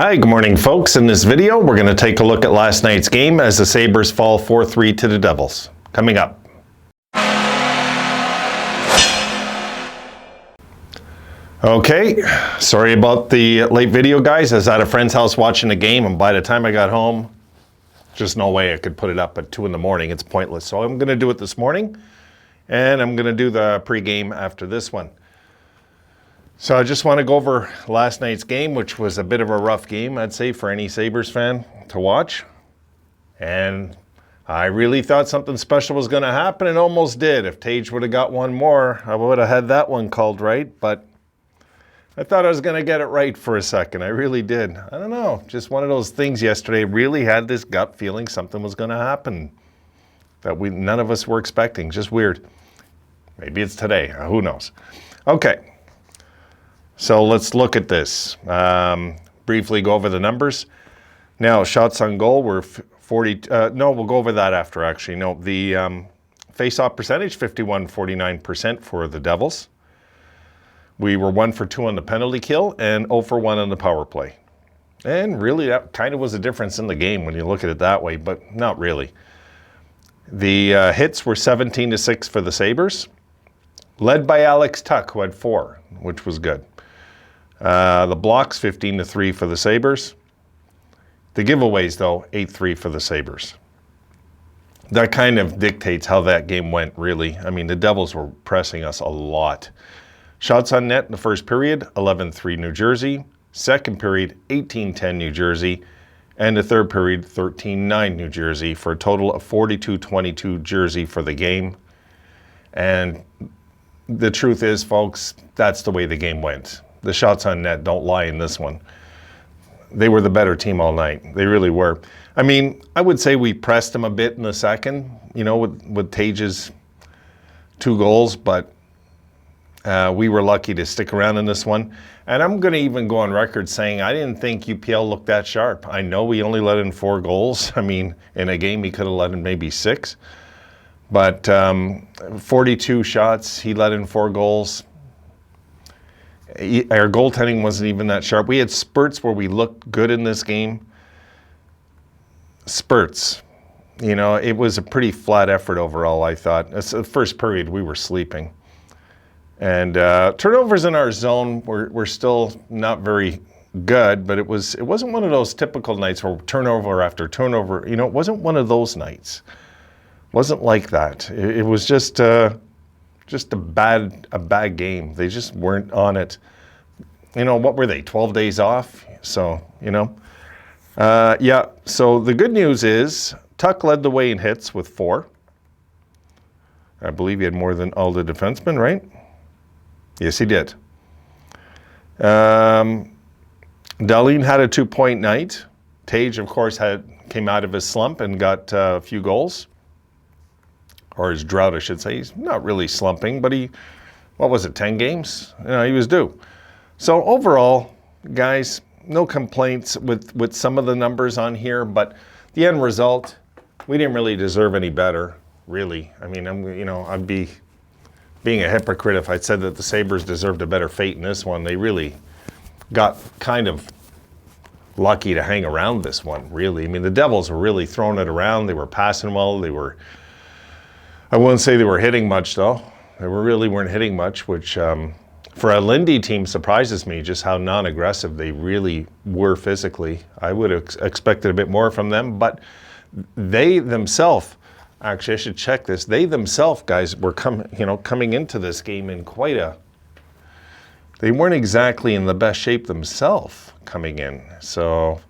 Hi, good morning, folks. In this video, we're going to take a look at last night's game as the Sabres fall 4-3 to the Devils. Coming up. Okay, sorry about the late video, guys. I was at a friend's house watching the game, and by the time I got home, just no way I could put it up at 2 in the morning. It's pointless. So I'm going to do it this morning, and I'm going to do the pregame after this one. So I just want to go over last night's game, which was a bit of a rough game, I'd say, for any Sabres fan to watch. And I really thought something special was going to happen, and almost did. If Tage would have got one more, I would have had that one called right. But I thought I was going to get it right for a second. I really did. I don't know. Just one of those things yesterday. Really had this gut feeling something was going to happen that none of us were expecting. Just weird. Maybe it's today. Who knows? Okay. So let's look at this. Briefly go over the numbers. Now, shots on goal were 40. No, we'll go over that after, actually. No, the face-off percentage, 51-49% for the Devils. We were 1 for 2 on the penalty kill and 0 for 1 on the power play. And really, that kind of was a difference in the game when you look at it that way, but not really. The hits were 17-6 for the Sabres, led by Alex Tuch, who had 4, which was good. The blocks, 15-3 for the Sabres. The giveaways, though, 8-3 for the Sabres. That kind of dictates how that game went, really. I mean, the Devils were pressing us a lot. Shots on net in the first period, 11-3 New Jersey. Second period, 18-10 New Jersey. And the third period, 13-9 New Jersey, for a total of 42-22 Jersey for the game. And the truth is, folks, that's the way the game went. The shots on net don't lie in this one. They were the better team all night. They really were. I mean, I would say we pressed them a bit in the second, you know, with Tage's 2 goals, but we were lucky to stick around in this one. And I'm going to even go on record saying I didn't think UPL looked that sharp. I know we only let in 4 goals. I mean, in a game, he could have let in maybe 6. But 42 shots, he let in 4 goals. Our goaltending wasn't even that sharp. We had spurts where we looked good in this game. Spurts. You know, it was a pretty flat effort overall, I thought. The first period, we were sleeping. And turnovers in our zone were still not very good, but it wasn't one of those typical nights where turnover after turnover. You know, it wasn't one of those nights. It wasn't like that. It was just a bad game. They just weren't on it. You know, what were they, 12 days off? So, you know. Yeah, so the good news is Tuch led the way in hits with 4. I believe he had more than all the defensemen, right? Yes, he did. Dahlin had a 2-point night. Tage, of course, came out of his slump and got a few goals. Or his drought, I should say. He's not really slumping, but 10 games? You know, he was due. So overall, guys, no complaints with some of the numbers on here, but the end result, we didn't really deserve any better, really. I mean, I'd be being a hypocrite if I said that the Sabres deserved a better fate in this one. They really got kind of lucky to hang around this one, really. I mean, the Devils were really throwing it around. They were passing well. I wouldn't say they were hitting much, though. They really weren't hitting much, which for a Lindy team surprises me just how non-aggressive they really were physically. I would have expected a bit more from them, but they themselves, actually I should check this, they themselves, guys, were coming into this game in they weren't exactly in the best shape themselves coming in. So,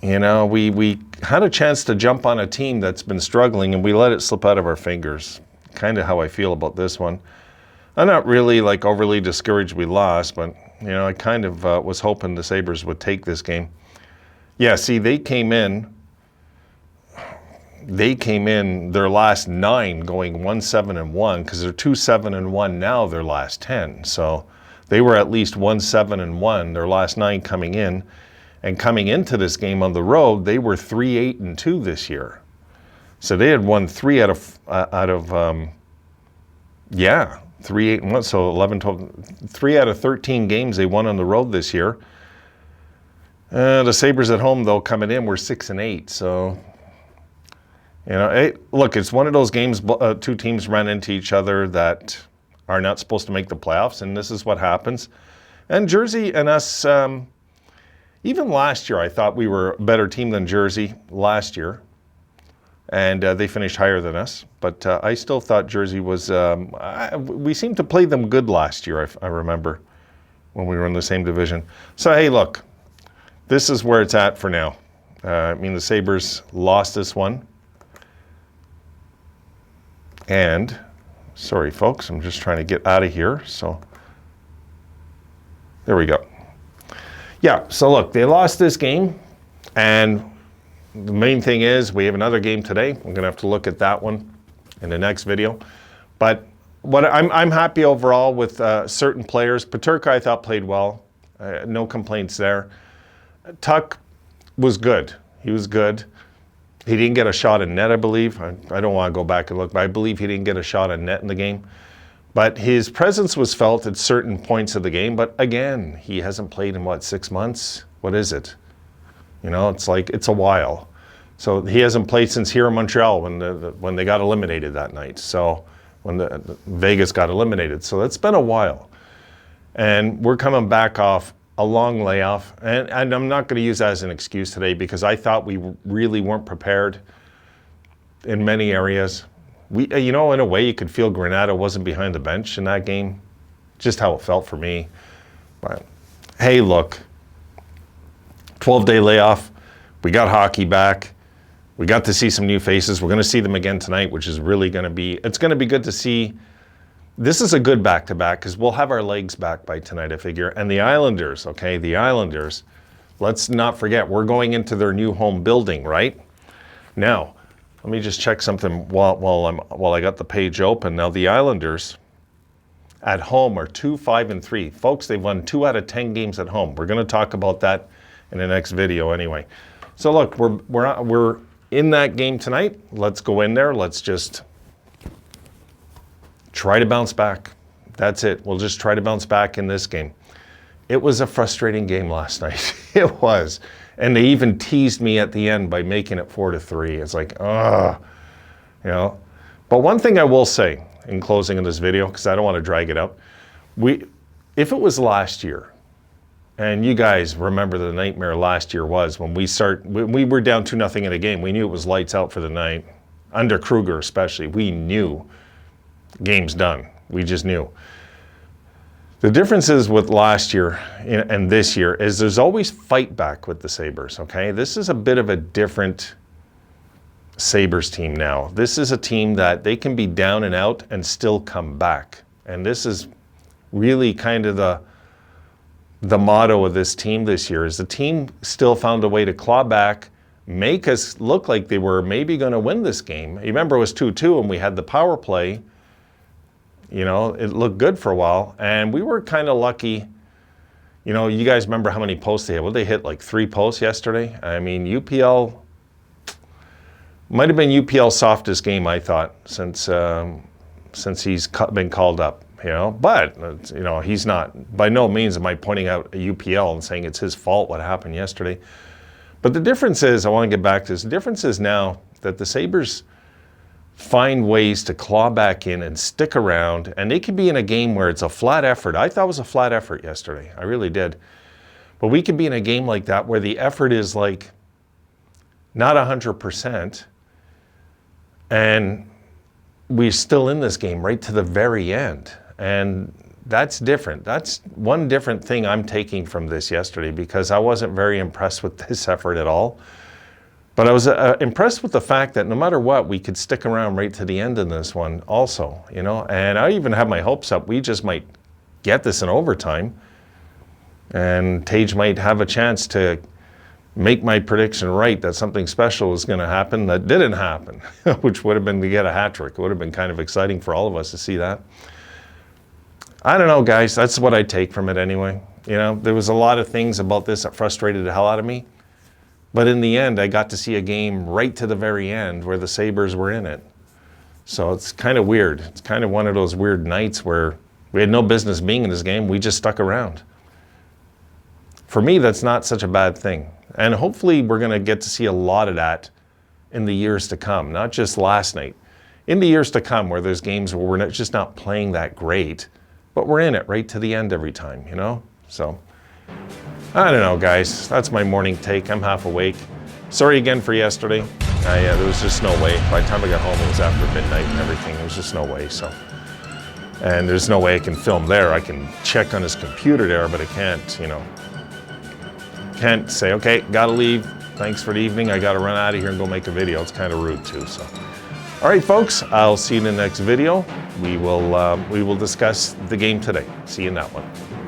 you know, we had a chance to jump on a team that's been struggling, and we let it slip out of our fingers. Kind of how I feel about this one. I'm not really like overly discouraged we lost, but, you know, I kind of was hoping the Sabres would take this game. Yeah, see, they came in their last 9 going 1-7-1, because they're 2-7-1 now, their last 10. So they were at least 1-7-1, their last 9 coming in. And coming into this game on the road, they were 3-8-2 this year. So they had won 3 out of 3-8-1, so 11, 12, 3 out of 13 games they won on the road this year. The Sabres at home, though, coming in, we're 6-8. So, hey, look, it's one of those games, two teams run into each other that are not supposed to make the playoffs, and this is what happens. And Jersey and us, even last year, I thought we were a better team than Jersey last year. And they finished higher than us. But I still thought Jersey was, we seemed to play them good last year, I remember, when we were in the same division. So, hey, look, this is where it's at for now. I mean, the Sabres lost this one. And, sorry, folks, I'm just trying to get out of here. So, there we go. Yeah, so look, they lost this game. And the main thing is we have another game today. I'm going to have to look at that one in the next video. But what I'm happy overall with certain players. Peterka, I thought, played well. No complaints there. Tuck was good. He was good. He didn't get a shot in net, I believe. I don't want to go back and look, but I believe he didn't get a shot in net in the game. But his presence was felt at certain points of the game. But again, he hasn't played in, what, 6 months? What is it? It's like, it's a while. So he hasn't played since here in Montreal when they got eliminated that night. So when the Vegas got eliminated. So it's been a while. And we're coming back off a long layoff. And I'm not going to use that as an excuse today because I thought we really weren't prepared in many areas. In a way, you could feel Granado wasn't behind the bench in that game. Just how it felt for me. But hey, look. 12-day layoff. We got hockey back. We got to see some new faces. We're going to see them again tonight, which is really going to be, it's going to be good to see. This is a good back-to-back because we'll have our legs back by tonight, I figure. And the Islanders, okay, the Islanders, let's not forget, we're going into their new home building, right? Now, let me just check something while I got the page open. Now, the Islanders at home are 2-5-3. Folks, they've won 2 out of 10 games at home. We're going to talk about that in the next video anyway. So look, we're in that game tonight. Let's go in there. Let's just try to bounce back. That's it. We'll just try to bounce back in this game. It was a frustrating game last night. It was. And they even teased me at the end by making it 4-3. It's like, But one thing I will say in closing of this video, because I don't want to drag it out, if it was last year, and you guys remember the nightmare last year was when we were down 2-0 in a game. We knew it was lights out for the night. Under Kruger especially, we knew game's done. We just knew. The differences with last year and this year is there's always fight back with the Sabres, okay? This is a bit of a different Sabres team now. This is a team that they can be down and out and still come back. And this is really kind of the motto of this team this year is the team still found a way to claw back, make us look like they were maybe going to win this game. You remember it was 2-2 and we had the power play. It looked good for a while. And we were kind of lucky. You guys remember how many posts they had? Well, they hit like 3 posts yesterday. I mean, UPL might have been UPL's softest game, I thought, since he's been called up. But he's not, by no means am I pointing out a UPL and saying it's his fault what happened yesterday. But the difference is, I want to get back to this, the difference is now that the Sabres find ways to claw back in and stick around, and they could be in a game where it's a flat effort. I thought it was a flat effort yesterday. I really did. But we could be in a game like that where the effort is like not 100%, and we're still in this game right to the very end. And that's different. That's one different thing I'm taking from this yesterday because I wasn't very impressed with this effort at all. But I was impressed with the fact that no matter what, we could stick around right to the end in this one also, And I even have my hopes up. We just might get this in overtime. And Tage might have a chance to make my prediction right that something special was going to happen that didn't happen, which would have been to get a hat trick. It would have been kind of exciting for all of us to see that. I don't know, guys. That's what I take from it anyway. There was a lot of things about this that frustrated the hell out of me. But in the end, I got to see a game right to the very end where the Sabres were in it. So it's kind of weird. It's kind of one of those weird nights where we had no business being in this game. We just stuck around. for me, that's not such a bad thing. And hopefully we're going to get to see a lot of that in the years to come, not just last night. In the years to come, where there's games where we're just not playing that great, but we're in it right to the end every time, you know? So, I don't know, guys. That's my morning take. I'm half awake. Sorry again for yesterday. There was just no way. By the time I got home, it was after midnight and everything. There was just no way, so. And there's no way I can film there. I can check on his computer there, but I can't, you know. Can't say, okay, gotta leave. Thanks for the evening. I gotta run out of here and go make a video. It's kind of rude too, so. All right, folks, I'll see you in the next video. We will discuss the game today. See you in that one.